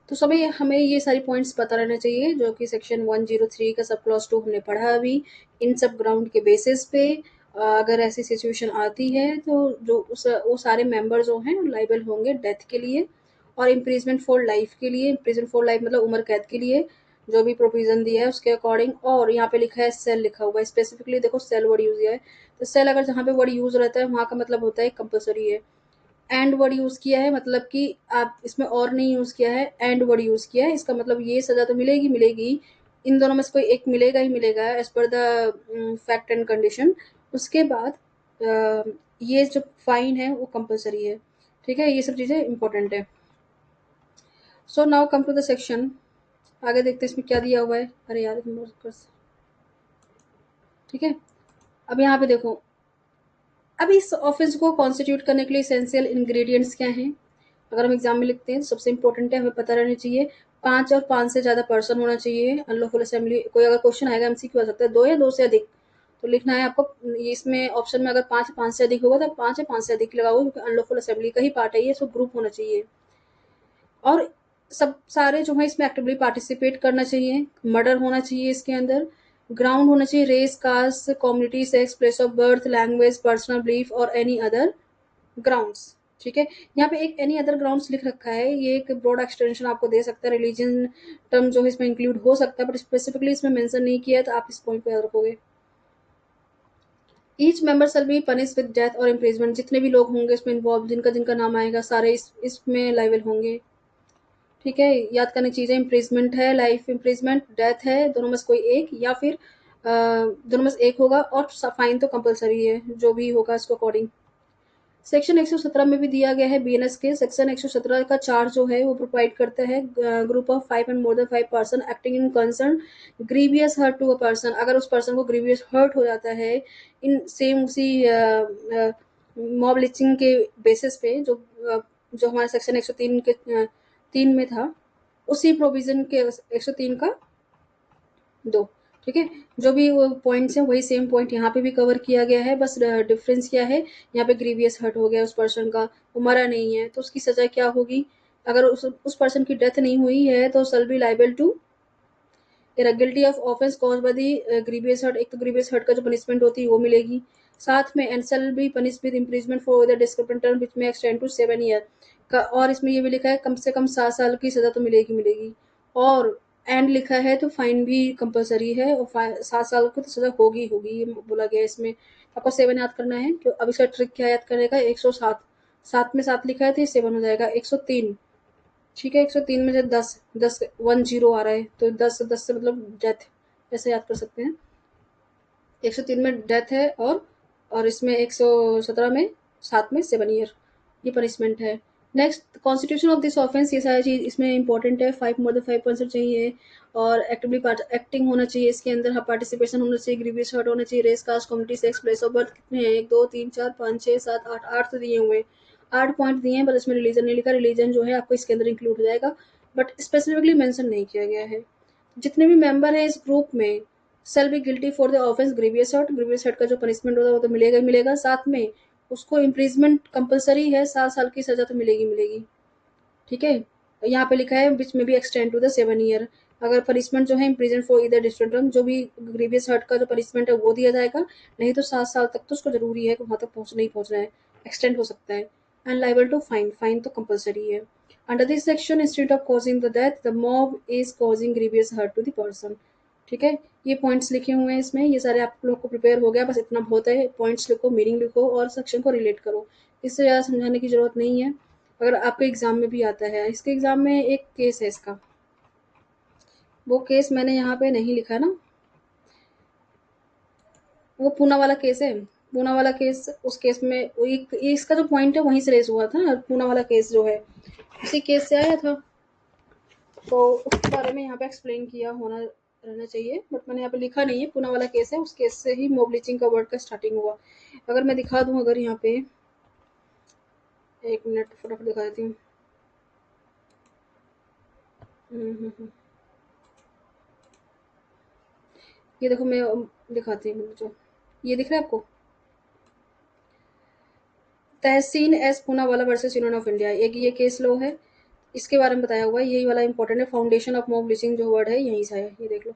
तो सभी हमें ये सारी पॉइंट्स पता रहना चाहिए जो कि सेक्शन 103 का सब क्लॉज 2 हमने पढ़ा अभी। इन सब ग्राउंड के बेसिस पे अगर ऐसी सिचुएशन आती है तो जो वो सारे मेंबर जो हैं लाइबल होंगे डेथ के लिए और इम्प्रिजमेंट फॉर लाइफ के लिए। इम्प्रिजमेंट फॉर लाइफ मतलब उम्र कैद के लिए जो भी प्रोविजन दिया है उसके अकॉर्डिंग। और यहाँ पे लिखा है सेल लिखा हुआ है, स्पेसिफिकली देखो सेल वर्ड यूज किया है। तो सेल अगर जहाँ पे वर्ड यूज रहता है वहाँ का मतलब होता है कंपलसरी है। एंड वर्ड यूज किया है मतलब कि आप इसमें और नहीं यूज किया है, एंड वर्ड यूज किया है, इसका मतलब ये सजा तो मिलेगी मिलेगी, इन दोनों में से कोई एक मिलेगा ही मिलेगा as per the fact and condition. उसके बाद ये जो फाइन है वो कंपलसरी है। ठीक है, ये सब चीजें इंपॉर्टेंट है। So now come to the section. आगे देखते हैं इसमें क्या दिया हुआ है। अरे यार ठीक है, अब यहाँ पे देखो, अब इस ऑफिस को कॉन्स्टिट्यूट करने के लिए एसेंशियल इंग्रेडिएंट्स क्या हैं। अगर हम एग्जाम में लिखते हैं तो सबसे इंपॉर्टेंट है, हमें पता रहना चाहिए 5 और 5 से ज़्यादा पर्सन होना चाहिए अनलॉफुल असेंबली। कोई अगर क्वेश्चन आएगा एमसीक्यू आ सकता है 2 या 2 से अधिक, तो लिखना है आपको इसमें ऑप्शन में अगर 5 या 5 से अधिक होगा तो 5 या 5 से अधिक लगाओ, क्योंकि अनलॉफुल असेंबली का ही पार्ट है ये, सो ग्रुप होना चाहिए। और सब सारे जो है इसमें एक्टिवली पार्टिसिपेट करना चाहिए। मर्डर होना चाहिए इसके अंदर। ग्राउंड होना चाहिए race, caste, community, sex, place of birth, language, personal belief और एनी अदर ग्राउंड्स। ठीक है, यहाँ पे एक एनी अदर ग्राउंड्स लिख रखा है, ये एक ब्रॉड एक्सटेंशन आपको दे सकता है। रिलीजन टर्म जो है इसमें इंक्लूड हो सकता है, बट स्पेसिफिकली इसमें मेंशन नहीं किया है, तो आप इस पॉइंट को याद रखोगे। Each member shell be punish with death और इम्प्रिजमेंट। जितने भी लोग होंगे इसमें इन्वॉल्व, जिनका जिनका नाम आएगा सारे इसमें लाइबल होंगे। ठीक है, याद करनी चीजें, इम्प्रिजमेंट है, लाइफ इम्प्रिजमेंट, डेथ है, दोनों में से कोई एक या फिर दोनों में से एक होगा, और फाइन तो कंपलसरी है जो भी होगा इसको अकॉर्डिंग। सेक्शन 117 में भी दिया गया है बीएनएस के। सेक्शन 117 का चार्ज जो है वो प्रोवाइड करता है group of 5 and more than 5 person acting in concern grievous hurt to a person. अगर उस पर्सन को ग्रीवियस हर्ट हो जाता है इन सेम उसी मॉब लिंचिंग के बेसिस पे जो हमारे सेक्शन 103 के 3 में था, उसी प्रोविजन के 103 का 2। ठीक है, जो भी वो पॉइंट्स हैं वही सेम पॉइंट यहाँ पे भी कवर किया गया है, बस डिफरेंस क्या है, यहाँ पे ग्रीवियस हर्ट हो गया उस पर्सन का, वो मरा नहीं है, तो उसकी सजा क्या होगी। अगर उस पर्सन की डेथ नहीं हुई है तो shall be liable to guilty of offence cause by the grievous hurt. एक तो ग्रीवियस हर्ट का जो पनिशमेंट होती है वो मिलेगी, साथ में and shall be punish with imprisonment for the descriptive term which may extend to 7 year का। और इसमें ये भी लिखा है कम से कम 7 साल की सजा तो मिलेगी मिलेगी। और एंड लिखा है तो फाइन भी कंपलसरी है, और 7 साल की तो सजा होगी होगी, ये बोला गया है इसमें। आपको 7 याद करना है, तो अब इसका ट्रिक क्या याद करने का, 107, 7 में 7 लिखा है तो ये 7 हो जाएगा, 103। ठीक है, 103 में से 10, 10 1 0 आ रहा है तो 10 से मतलब डेथ, ऐसे याद कर सकते हैं। 103 में डेथ है, और इसमें 117 में 7 में 7 ईयर, ये पनिशमेंट है। Next, constitution of this offence, ये सारी चीज इसमें इंपॉर्टेंट है। 5 मोर देन 5% चाहिए, और एक्टिवली एक्टिंग होना चाहिए इसके अंदर, पार्टिसिपेशन होना चाहिए, ग्रीवियस हर्ट होना चाहिए, race, caste, community, sex, place of birth. कितने हैं, 1 2 3 4 5 6 7 8, 8 तो दिए हुए हैं, 8 पॉइंट दिए हैं, बट इसमें रिलीजन नहीं लिखा। रिलीजन जो है आपको इसके अंदर इंक्लूड हो जाएगा, बट स्पेसिफिकली मेंशन नहीं किया गया है। जितने भी मेंबर हैं इस ग्रुप में shall be guilty for the offence grievous hurt. Grievous hurt का जो पनिशमेंट होगा वो तो मिलेगा ही मिलेगा, साथ में उसको इम्प्रिजमेंट कंपलसरी है, 7 साल की सजा तो मिलेगी मिलेगी। ठीक है, यहाँ पे लिखा है which may be extend to the 7 year. अगर पनिशमेंट जो है imprison for either distant term, जो भी ग्रीवियस हर्ट का जो पनिशमेंट है वो दिया जाएगा, नहीं तो 7 साल तक तो उसको जरूरी है कि वहां तक पहुंचना ही पहुंचना है, एक्सटेंड हो सकता है। And liable to fine, fine तो कंपलसरी है। Under this section instead of causing the death the mob is causing grievous hurt to the person. ठीक है, ये पॉइंट्स लिखे हुए हैं इसमें, ये सारे आप लोग को प्रिपेयर हो गया, बस इतना बहुत है। पॉइंट्स लिखो, मीनिंग लिखो और सेक्शन को रिलेट करो, इससे ज़्यादा समझाने की जरूरत नहीं है। अगर आपके एग्जाम में भी आता है, इसके एग्जाम में एक केस है इसका, वो केस मैंने यहाँ पे नहीं लिखा ना, वो पूना वाला केस है। पूना वाला केस, उस केस में इसका जो पॉइंट है वहीं से रेस हुआ था, पूना वाला केस जो है उसी केस से आया था, तो उसके बारे में यहाँ पे एक्सप्लेन किया होना रहना चाहिए, बट मैंने यहाँ पे लिखा नहीं है। पूना वाला केस है, उस केस से ही मोब लीचिंग का वर्ड का स्टार्टिंग हुआ। अगर मैं दिखा दूँ, अगर यहाँ पे 1 मिनट फटाफट दिखा देती हूँ। ये देखो, मैं दिखाती हूँ जो, ये दिख रहा है आपको, Tehseen S Poonawalla versus Union of India, एक ये केस लो है। इसके बारे में बताया हुआ है, यही वाला इंपॉर्टेंट है, फाउंडेशन ऑफ मॉब लिंचिंग जो वर्ड है यहीं से है, ये देख लो।